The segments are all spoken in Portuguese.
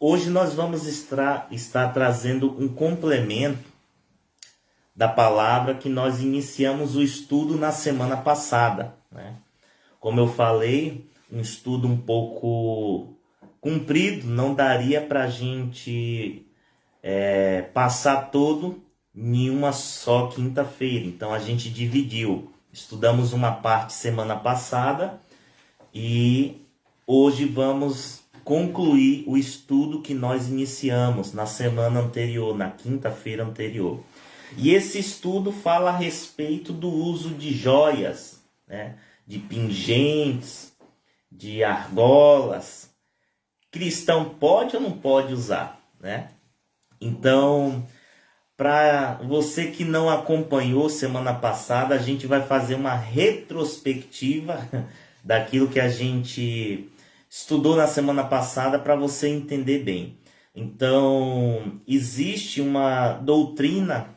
Hoje nós vamos estar trazendo um complemento da palavra que nós iniciamos o estudo na semana passada, né? Como eu falei, um estudo um pouco comprido, não daria para a gente passar todo em uma só quinta-feira. Então a gente dividiu. Estudamos uma parte semana passada e hoje vamos concluir o estudo que nós iniciamos na semana anterior, na quinta-feira anterior. E esse estudo fala a respeito do uso de joias, né? De pingentes, de argolas. Cristão pode ou não pode usar, né? Então, para você que não acompanhou semana passada, a gente vai fazer uma retrospectiva daquilo que a gente estudou na semana passada para você entender bem. Então, existe uma doutrina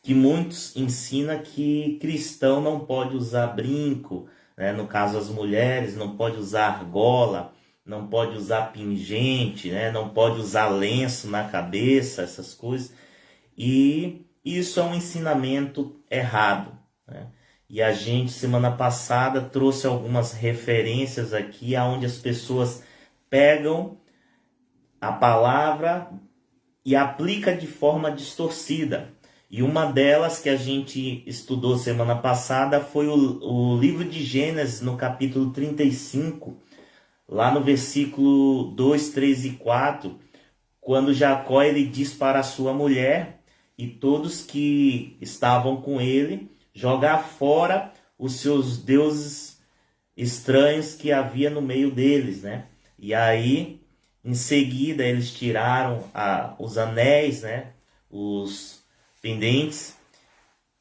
que muitos ensinam que cristão não pode usar brinco, né? No caso as mulheres, não pode usar argola, não pode usar pingente, né? Não pode usar lenço na cabeça, essas coisas. E isso é um ensinamento errado, né? E a gente, semana passada, trouxe algumas referências aqui, onde as pessoas pegam a palavra e aplica de forma distorcida. E uma delas que a gente estudou semana passada foi o livro de Gênesis, no capítulo 35, lá no versículo 2, 3 e 4, quando Jacó ele diz para a sua mulher e todos que estavam com ele jogar fora os seus deuses estranhos que havia no meio deles, né? E aí, em seguida, eles tiraram os anéis, né? Os pendentes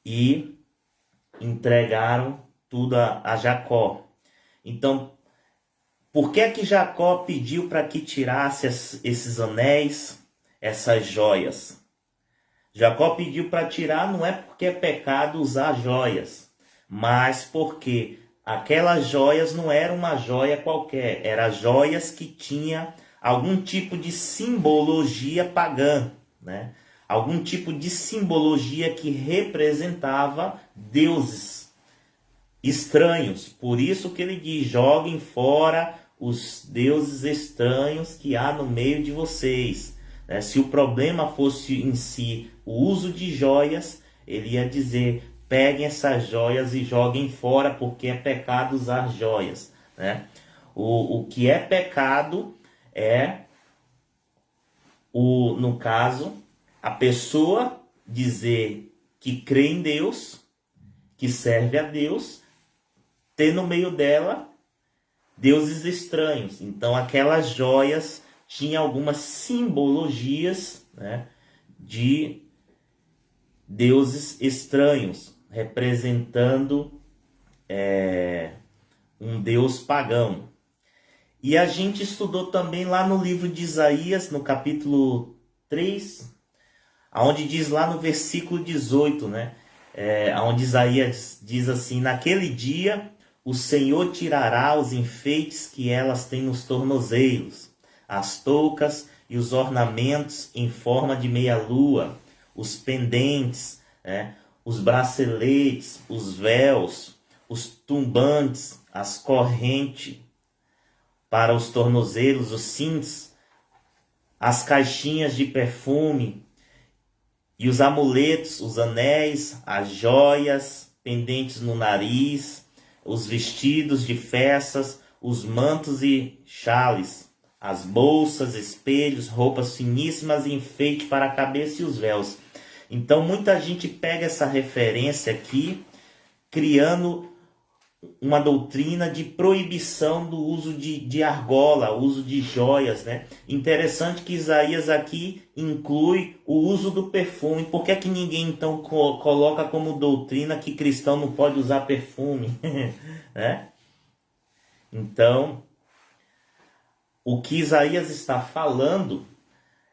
e entregaram tudo a Jacó. Então, por que é que Jacó pediu para que tirasse esses anéis, essas joias? Jacó pediu para tirar não é porque é pecado usar joias, mas porque aquelas joias não eram uma joia qualquer, eram joias que tinha algum tipo de simbologia pagã, né? Algum tipo de simbologia que representava deuses estranhos. Por isso que ele diz: joguem fora os deuses estranhos que há no meio de vocês. Se o problema fosse em si o uso de joias, ele ia dizer: peguem essas joias e joguem fora, porque é pecado usar joias, né? O que é pecado é, no caso, a pessoa dizer que crê em Deus, que serve a Deus, ter no meio dela deuses estranhos. Então aquelas joias tinham algumas simbologias, né, de deuses estranhos, representando um deus pagão. E a gente estudou também lá no livro de Isaías, no capítulo 3, onde diz lá no versículo 18, né? Onde Isaías diz assim: naquele dia o Senhor tirará os enfeites que elas têm nos tornozelos, as toucas e os ornamentos em forma de meia-lua, os pendentes, né? Os braceletes, os véus, os tumbantes, as correntes para os tornozelos, os cintos, as caixinhas de perfume e os amuletos, os anéis, as joias, pendentes no nariz, os vestidos de festas, os mantos e chales, as bolsas, espelhos, roupas finíssimas e enfeite para a cabeça e os véus. Então muita gente pega essa referência aqui, criando uma doutrina de proibição do uso de argola, uso de joias, né? Interessante que Isaías aqui inclui o uso do perfume. Por que é que ninguém então coloca como doutrina que cristão não pode usar perfume? Né? Então, o que Isaías está falando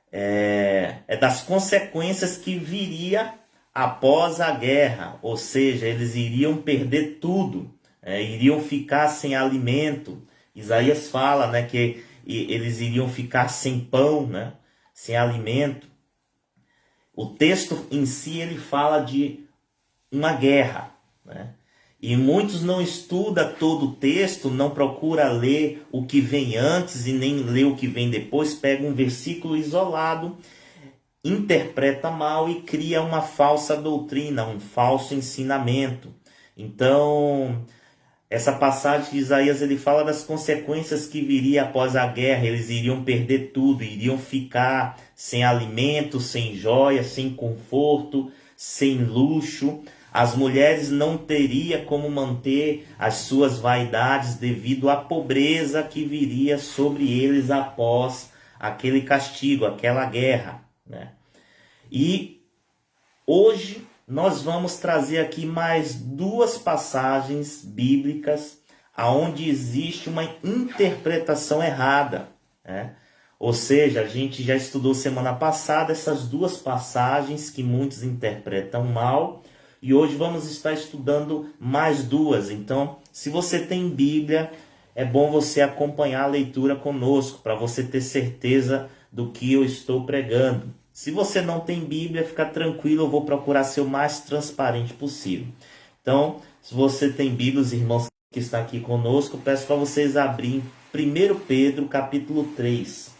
é das consequências que viria após a guerra, ou seja, eles iriam perder tudo. Iriam ficar sem alimento. Isaías fala, né, que eles iriam ficar sem pão, né? Sem alimento. O texto em si ele fala de uma guerra, né? E muitos não estudam todo o texto, não procura ler o que vem antes e nem ler o que vem depois, pega um versículo isolado, interpreta mal e cria uma falsa doutrina, um falso ensinamento. Então, essa passagem de Isaías, ele fala das consequências que viria após a guerra. Eles iriam perder tudo, iriam ficar sem alimento, sem joia, sem conforto, sem luxo. As mulheres não teriam como manter as suas vaidades devido à pobreza que viria sobre eles após aquele castigo, aquela guerra, né? E hoje nós vamos trazer aqui mais duas passagens bíblicas onde existe uma interpretação errada, né? Ou seja, a gente já estudou semana passada essas duas passagens que muitos interpretam mal, e hoje vamos estar estudando mais duas. Então, se você tem Bíblia, é bom você acompanhar a leitura conosco, para você ter certeza do que eu estou pregando. Se você não tem Bíblia, fica tranquilo, eu vou procurar ser o mais transparente possível. Então, se você tem Bíblia, os irmãos que estão aqui conosco, peço para vocês abrirem 1 Pedro, capítulo 3.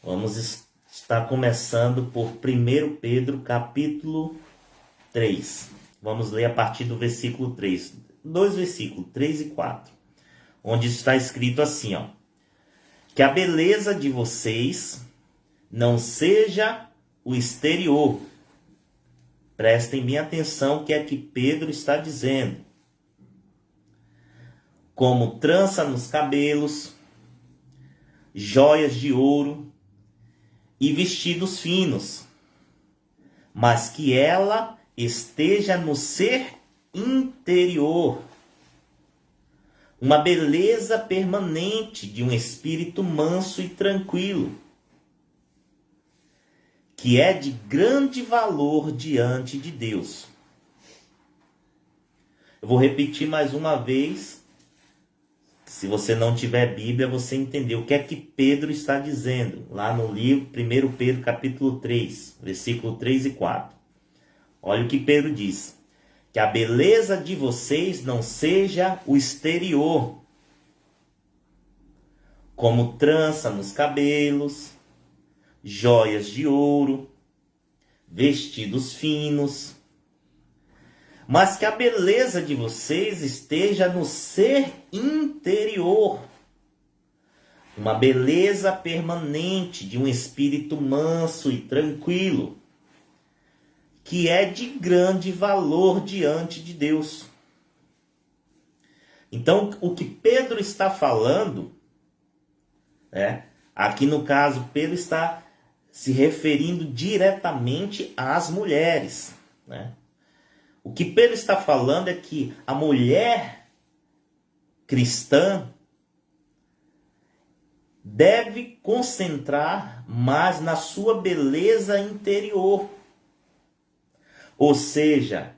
Vamos estar começando por 1 Pedro, capítulo 3. Vamos ler a partir do versículo 3. Dois versículos, 3 e 4. Onde está escrito assim, ó: que a beleza de vocês não seja o exterior. Prestem bem atenção o que é que Pedro está dizendo. Como trança nos cabelos, joias de ouro e vestidos finos, mas que ela esteja no ser interior, uma beleza permanente de um espírito manso e tranquilo, que é de grande valor diante de Deus. Eu vou repetir mais uma vez. Se você não tiver Bíblia, você entendeu o que é que Pedro está dizendo. Lá no livro 1 Pedro capítulo 3, versículo 3 e 4. Olha o que Pedro diz. Que a beleza de vocês não seja o exterior, como trança nos cabelos, joias de ouro, vestidos finos, mas que a beleza de vocês esteja no ser interior, uma beleza permanente de um espírito manso e tranquilo, que é de grande valor diante de Deus. Então, o que Pedro está falando, aqui no caso, Pedro está se referindo diretamente às mulheres, né? O que Pedro está falando é que a mulher cristã deve concentrar mais na sua beleza interior. Ou seja,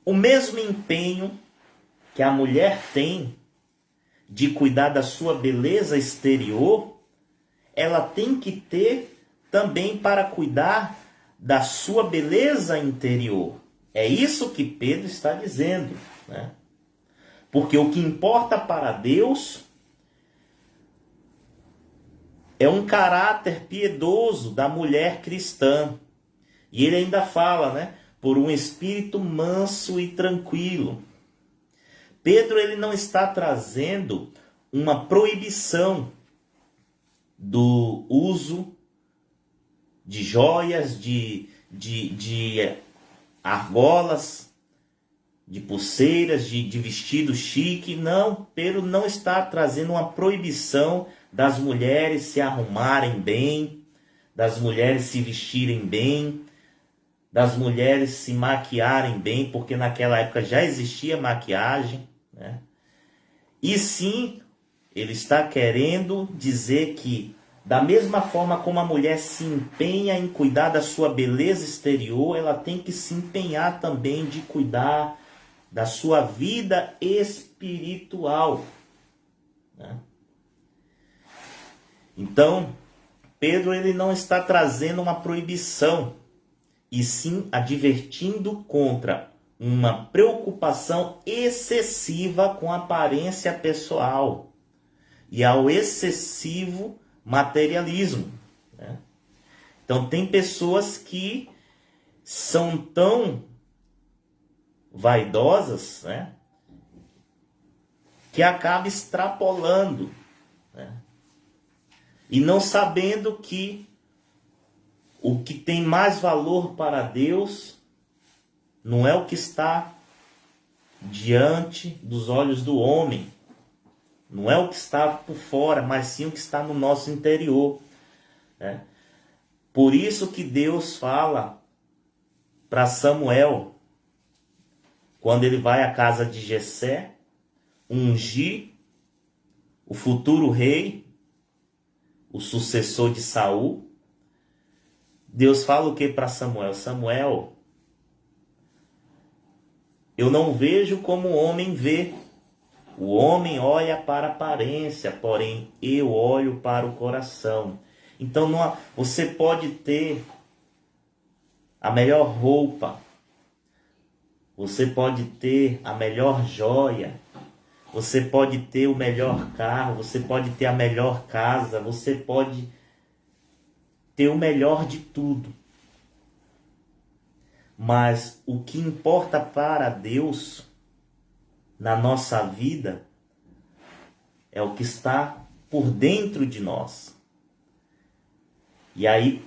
o mesmo empenho que a mulher tem de cuidar da sua beleza exterior, ela tem que ter também para cuidar da sua beleza interior. É isso que Pedro está dizendo, né? Porque o que importa para Deus é um caráter piedoso da mulher cristã. E ele ainda fala, né? Por um espírito manso e tranquilo. Pedro, ele não está trazendo uma proibição do uso de joias, de argolas, de pulseiras, de vestido chique. Não, Pedro não está trazendo uma proibição das mulheres se arrumarem bem, das mulheres se vestirem bem, das mulheres se maquiarem bem, porque naquela época já existia maquiagem, né? E sim, ele está querendo dizer que, da mesma forma como a mulher se empenha em cuidar da sua beleza exterior, ela tem que se empenhar também de cuidar da sua vida espiritual. né? Então, Pedro ele não está trazendo uma proibição, e sim advertindo contra uma preocupação excessiva com a aparência pessoal e ao excessivo materialismo, né? Então, tem pessoas que são tão vaidosas, né, que acabam extrapolando, né, e não sabendo que o que tem mais valor para Deus não é o que está diante dos olhos do homem, não é o que está por fora, mas sim o que está no nosso interior, né? Por isso que Deus fala para Samuel, quando ele vai à casa de Jessé, ungir o futuro rei, o sucessor de Saul. Deus fala o que para Samuel? Samuel, eu não vejo como o homem vê. O homem olha para a aparência, porém eu olho para o coração. Então você pode ter a melhor roupa, você pode ter a melhor joia, você pode ter o melhor carro, você pode ter a melhor casa, você pode ter o melhor de tudo. Mas o que importa para Deus na nossa vida é o que está por dentro de nós. E aí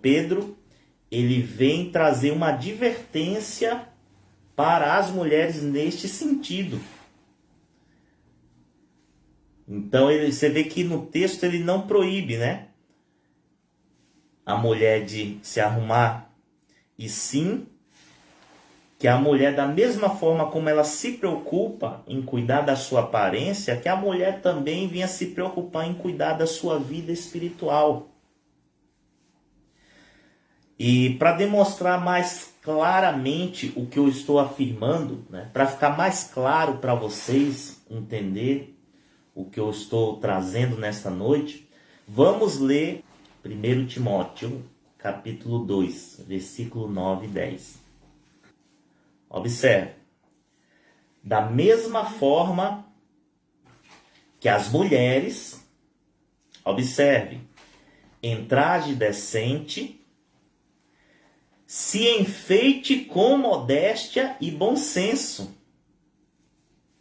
Pedro, ele vem trazer uma advertência para as mulheres neste sentido. Então você vê que no texto ele não proíbe, né, a mulher de se arrumar, e sim que a mulher, da mesma forma como ela se preocupa em cuidar da sua aparência, que a mulher também venha se preocupar em cuidar da sua vida espiritual. E para demonstrar mais claramente o que eu estou afirmando, né, para ficar mais claro para vocês entender o que eu estou trazendo nesta noite, vamos ler 1 Timóteo, capítulo 2, versículo 9 e 10. Observe. Da mesma forma que as mulheres, observe, em traje decente, se enfeite com modéstia e bom senso.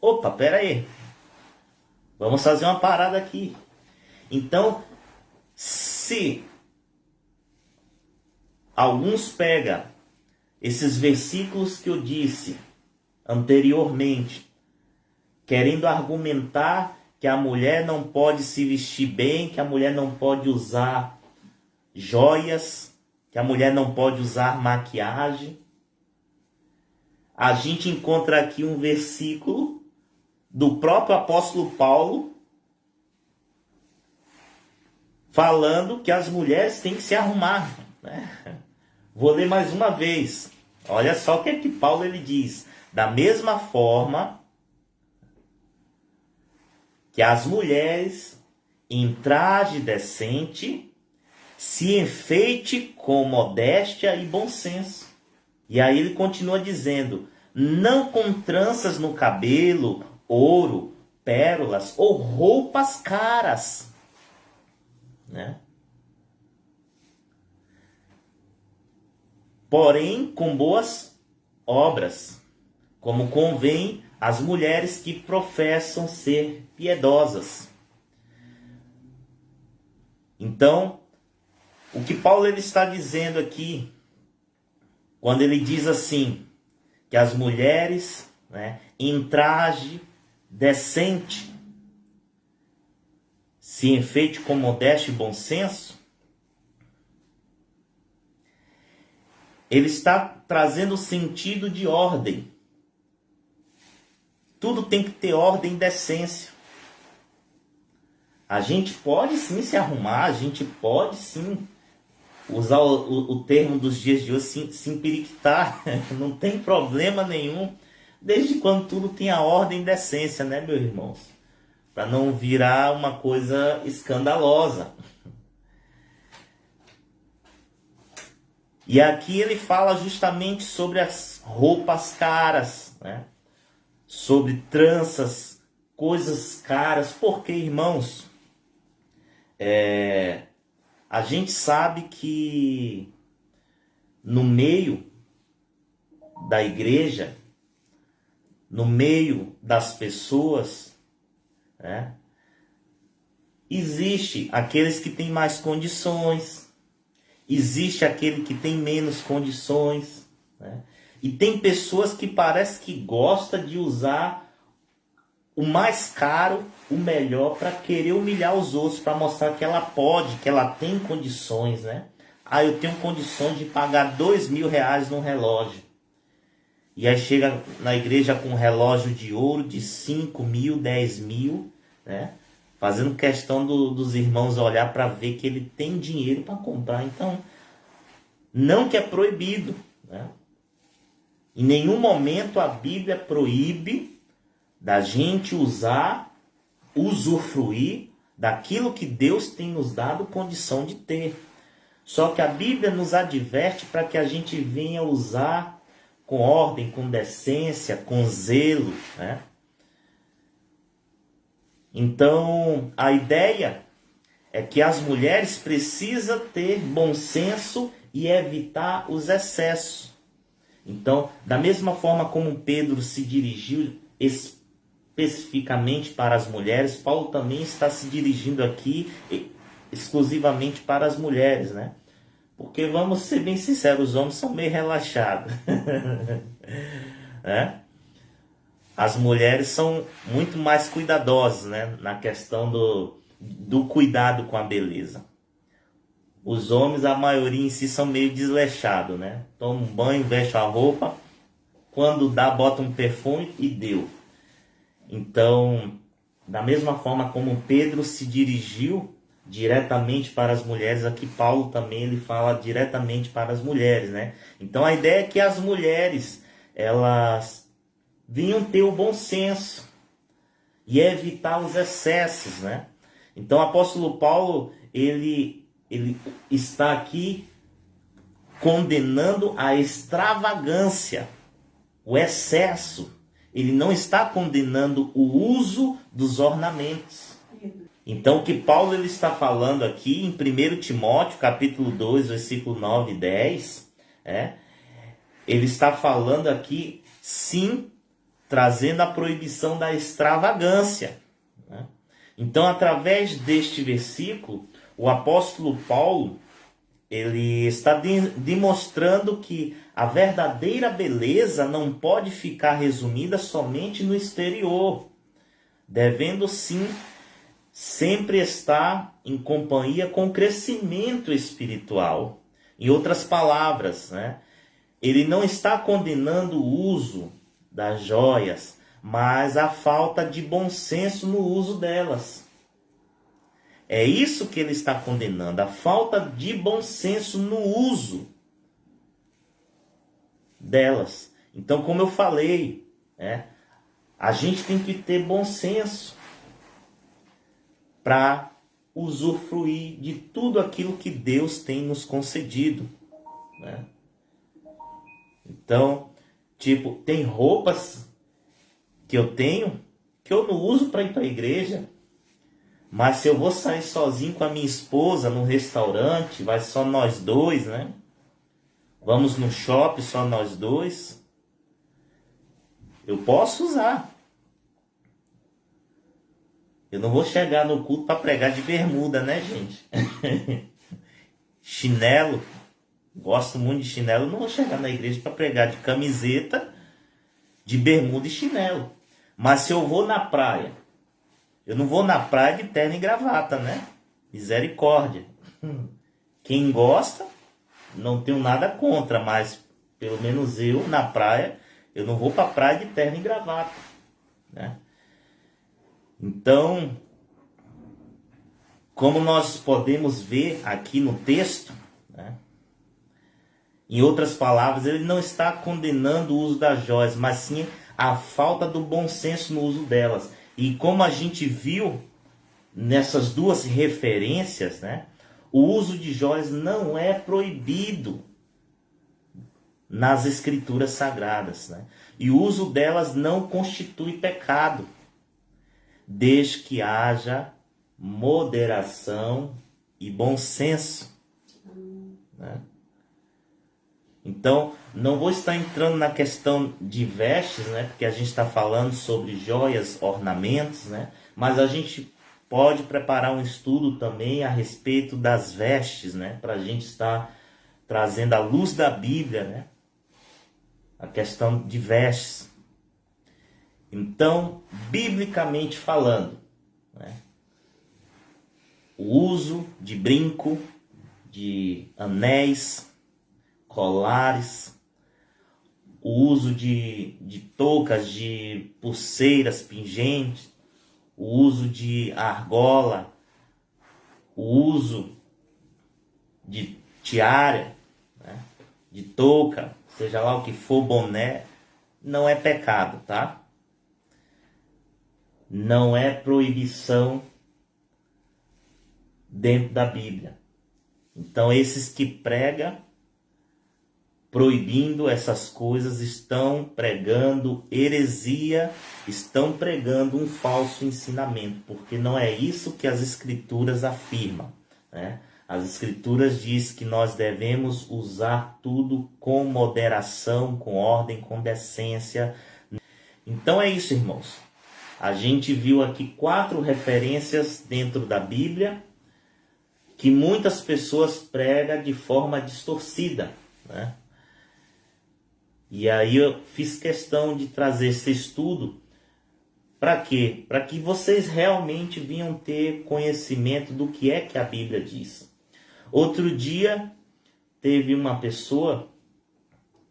Opa, pera aí. Vamos fazer uma parada aqui. Então, se alguns pegam esses versículos que eu disse anteriormente, querendo argumentar que a mulher não pode se vestir bem, que a mulher não pode usar joias, que a mulher não pode usar maquiagem, a gente encontra aqui um versículo do próprio apóstolo Paulo falando que as mulheres têm que se arrumar, né? Vou ler mais uma vez. Olha só o que é que Paulo ele diz. Da mesma forma que as mulheres em traje decente se enfeite com modéstia e bom senso. E aí ele continua dizendo, não com tranças no cabelo, ouro, pérolas ou roupas caras, né? Porém com boas obras, como convém às mulheres que professam ser piedosas. Então, o que Paulo ele está dizendo aqui, quando ele diz assim, que as mulheres, né, em traje decente, se enfeite com modéstia e bom senso, ele está trazendo o sentido de ordem. Tudo tem que ter ordem e decência. A gente pode sim se arrumar, a gente pode sim usar o termo dos dias de hoje, se empiriquitar, não tem problema nenhum, desde quando tudo tem a ordem e decência, né, meus irmãos? para não virar uma coisa escandalosa. E aqui ele fala justamente sobre as roupas caras, né? Sobre tranças, coisas caras, porque, irmãos, a gente sabe que no meio da igreja, no meio das pessoas, né, existe aqueles que têm mais condições, existe aquele que tem menos condições, né? E tem pessoas que parece que gostam de usar o mais caro, o melhor, para querer humilhar os outros, para mostrar que ela pode, que ela tem condições, né? Ah, eu tenho condições de pagar R$ 2.000 num relógio. E aí chega na igreja com um relógio de ouro de 5.000, 10.000, né? Fazendo questão dos irmãos olhar para ver que ele tem dinheiro para comprar. Então, não que é proibido, né? Em nenhum momento a Bíblia proíbe da gente usufruir daquilo que Deus tem nos dado condição de ter. Só que a Bíblia nos adverte para que a gente venha usar com ordem, com decência, com zelo, né? Então, a ideia é que as mulheres precisam ter bom senso e evitar os excessos. Então, da mesma forma como Pedro se dirigiu especificamente para as mulheres, Paulo também está se dirigindo aqui exclusivamente para as mulheres, né? Porque, vamos ser bem sinceros, os homens são meio relaxados. Né? As mulheres são muito mais cuidadosas, né? Na questão do cuidado com a beleza. Os homens, a maioria em si, são meio desleixados, né? Toma um banho, veste a roupa, quando dá, bota um perfume e deu. Então, da mesma forma como Pedro se dirigiu diretamente para as mulheres, aqui Paulo também ele fala diretamente para as mulheres, né? Então, a ideia é que as mulheres, elas vinham ter o bom senso e evitar os excessos, né? Então, o apóstolo Paulo, ele está aqui condenando a extravagância, o excesso. Ele não está condenando o uso dos ornamentos. Então, o que Paulo ele está falando aqui em 1 Timóteo, capítulo 2, versículo 9 e 10, ele está falando aqui, sim, trazendo a proibição da extravagância, né? Então, através deste versículo, o apóstolo Paulo, ele está demonstrando que a verdadeira beleza não pode ficar resumida somente no exterior, devendo sim sempre estar em companhia com o crescimento espiritual. Em outras palavras, né? Ele não está condenando o uso das joias, mas a falta de bom senso no uso delas. É isso que ele está condenando, a falta de bom senso no uso delas. Então, como eu falei, a gente tem que ter bom senso para usufruir de tudo aquilo que Deus tem nos concedido, né? Então, tipo, tem roupas que eu tenho que eu não uso para ir para a igreja. Mas se eu vou sair sozinho com a minha esposa num restaurante, vai só nós dois, né? Vamos no shopping, só nós dois. Eu posso usar. Eu não vou chegar no culto para pregar de bermuda, né, gente? Chinelo. Gosto muito de chinelo. Não vou chegar na igreja para pregar de camiseta, de bermuda e chinelo. Mas se eu vou na praia, eu não vou na praia de terno e gravata, né? Misericórdia. Quem gosta, não tenho nada contra, mas pelo menos eu, na praia, eu não vou para a praia de terno e gravata, né? Então, como nós podemos ver aqui no texto, né? Em outras palavras, ele não está condenando o uso das joias, mas sim a falta do bom senso no uso delas. E como a gente viu nessas duas referências, né, o uso de joias não é proibido nas escrituras sagradas, né? E o uso delas não constitui pecado, desde que haja moderação e bom senso, né? Então, não vou estar entrando na questão de vestes, né? Porque a gente está falando sobre joias, ornamentos, né? Mas a gente pode preparar um estudo também a respeito das vestes, né? Para a gente estar trazendo à luz da Bíblia, né? A questão de vestes. Então, biblicamente falando, né? O uso de brinco, de anéis, colares, o uso de toucas, de pulseiras, pingentes, o uso de argola, o uso de tiara, né, de touca, seja lá o que for, boné, não é pecado, tá? Não é proibição dentro da Bíblia. Então, esses que pregam proibindo essas coisas estão pregando heresia, estão pregando um falso ensinamento, porque não é isso que as escrituras afirmam, né? As escrituras diz que nós devemos usar tudo com moderação, com ordem, com decência. Então é isso, irmãos. A gente viu aqui 4 referências dentro da Bíblia que muitas pessoas pregam de forma distorcida, né? E aí eu fiz questão de trazer esse estudo para quê? Para que vocês realmente venham ter conhecimento do que é que a Bíblia diz. Outro dia teve uma pessoa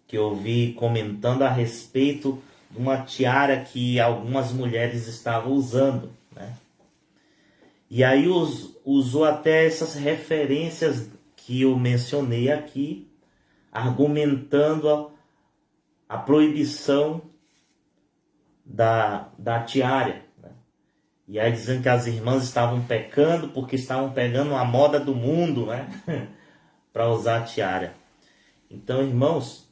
que eu vi comentando a respeito de uma tiara que algumas mulheres estavam usando, né? E aí usou até essas referências que eu mencionei aqui, argumentando a proibição da tiara, né? E aí dizendo que as irmãs estavam pecando porque estavam pegando a moda do mundo, né? Para usar a tiara. Então, irmãos,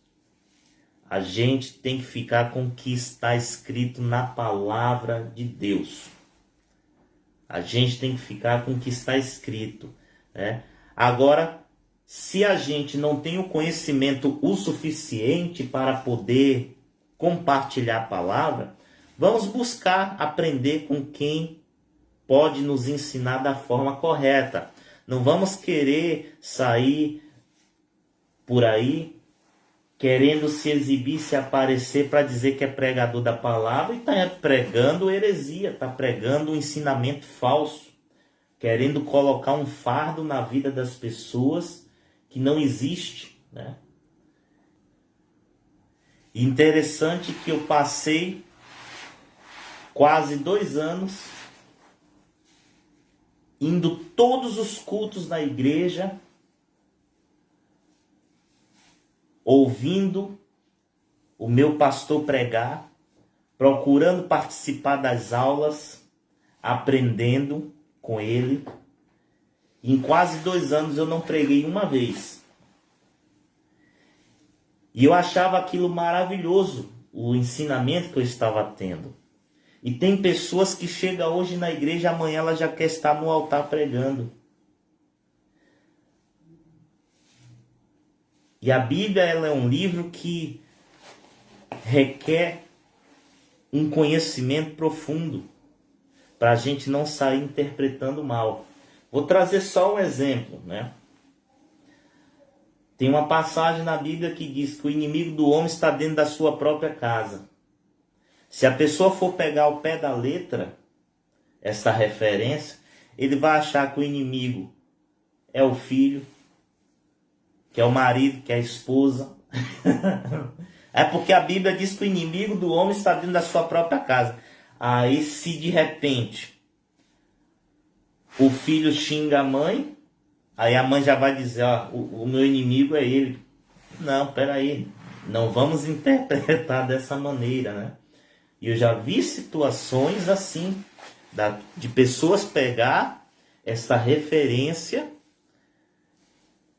a gente tem que ficar com o que está escrito na palavra de Deus. A gente tem que ficar com o que está escrito, né? Agora, se a gente não tem o conhecimento o suficiente para poder compartilhar a palavra, vamos buscar aprender com quem pode nos ensinar da forma correta. Não vamos querer sair por aí querendo se exibir, se aparecer para dizer que é pregador da palavra e está pregando heresia, está pregando um ensinamento falso, querendo colocar um fardo na vida das pessoas que não existe, né? Interessante que eu passei quase 2 anos indo todos os cultos na igreja, ouvindo o meu pastor pregar, procurando participar das aulas, aprendendo com ele. Em quase 2 anos eu não preguei uma vez. E eu achava aquilo maravilhoso, o ensinamento que eu estava tendo. E tem pessoas que chegam hoje na igreja, amanhã ela já quer estar no altar pregando. E a Bíblia, ela é um livro que requer um conhecimento profundo para a gente não sair interpretando mal. Vou trazer só um exemplo, né? Tem uma passagem na Bíblia que diz que o inimigo do homem está dentro da sua própria casa. Se a pessoa for pegar ao pé da letra essa referência, ele vai achar que o inimigo é o filho, que é o marido, que é a esposa. É porque a Bíblia diz que o inimigo do homem está dentro da sua própria casa. Aí se de repente o filho xinga a mãe, aí a mãe já vai dizer, ó, o meu inimigo é ele. Não, peraí, não vamos interpretar dessa maneira, né? E eu já vi situações assim, de pessoas pegar essa referência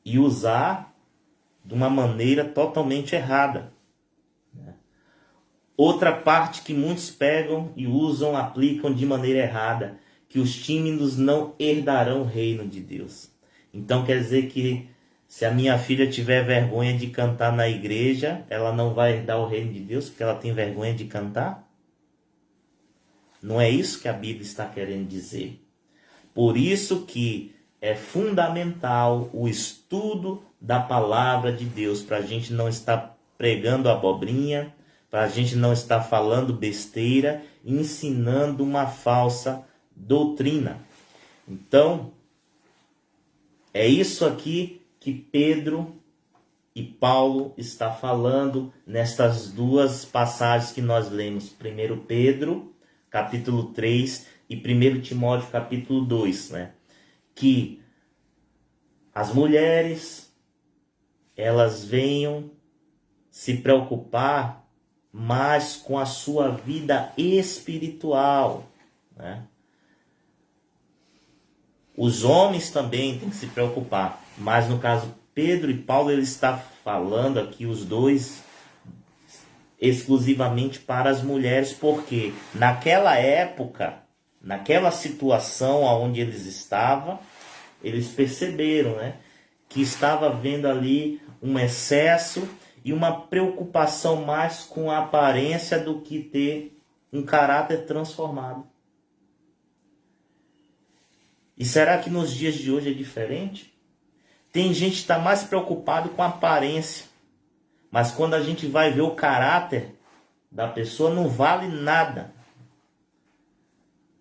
e usar de uma maneira totalmente errada. Outra parte que muitos pegam e usam, aplicam de maneira errada, que os tímidos não herdarão o reino de Deus. Então quer dizer que se a minha filha tiver vergonha de cantar na igreja, ela não vai herdar o reino de Deus porque ela tem vergonha de cantar? Não é isso que a Bíblia está querendo dizer. Por isso que é fundamental o estudo da palavra de Deus, para a gente não estar pregando abobrinha, para a gente não estar falando besteira, ensinando uma falsa doutrina. Então, é isso aqui que Pedro e Paulo está falando nestas duas passagens que nós lemos. 1 Pedro, capítulo 3, e 1 Timóteo, capítulo 2, né? Que as mulheres, elas venham se preocupar mais com a sua vida espiritual, né? Os homens também têm que se preocupar, mas no caso Pedro e Paulo, ele está falando aqui os dois exclusivamente para as mulheres, porque naquela época, naquela situação onde eles estavam, eles perceberam, né, que estava havendo ali um excesso e uma preocupação mais com a aparência do que ter um caráter transformado. E será que nos dias de hoje é diferente? Tem gente que está mais preocupado com a aparência, mas quando a gente vai ver o caráter da pessoa, não vale nada.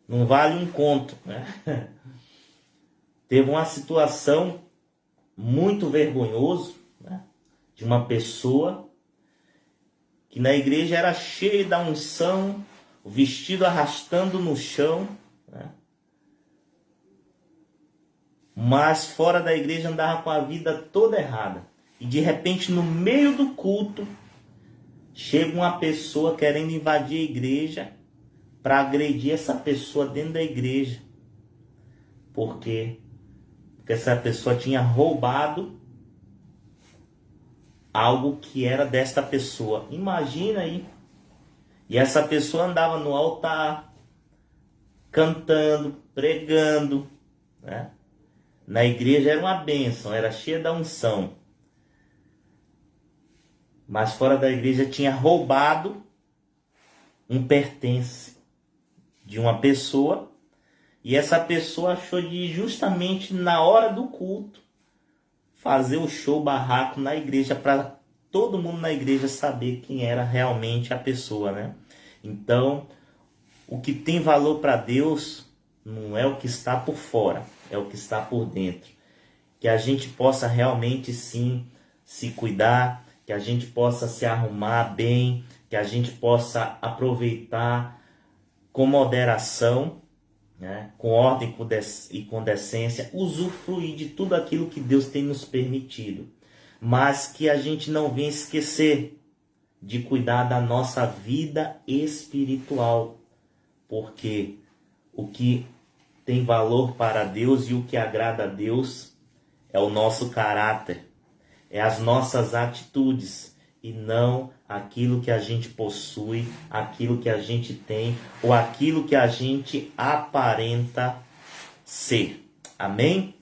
Não vale um conto, né? Teve uma situação muito vergonhosa, né, de uma pessoa que na igreja era cheia da unção, o vestido arrastando no chão, né? Mas fora da igreja andava com a vida toda errada. E de repente, no meio do culto, chega uma pessoa querendo invadir a igreja para agredir essa pessoa dentro da igreja. Por quê? Porque essa pessoa tinha roubado algo que era desta pessoa. Imagina aí. E essa pessoa andava no altar, cantando, pregando, né? Na igreja era uma bênção, era cheia da unção. Mas fora da igreja tinha roubado um pertence de uma pessoa. E essa pessoa achou de justamente na hora do culto fazer o show barraco na igreja para todo mundo na igreja saber quem era realmente a pessoa, né? Então, o que tem valor para Deus não é o que está por fora, é o que está por dentro. Que a gente possa realmente sim se cuidar, que a gente possa se arrumar bem, que a gente possa aproveitar com moderação, né, com ordem e com decência, usufruir de tudo aquilo que Deus tem nos permitido. Mas que a gente não venha esquecer de cuidar da nossa vida espiritual. Porque o que tem valor para Deus e o que agrada a Deus é o nosso caráter, é as nossas atitudes e não aquilo que a gente possui, aquilo que a gente tem ou aquilo que a gente aparenta ser. Amém?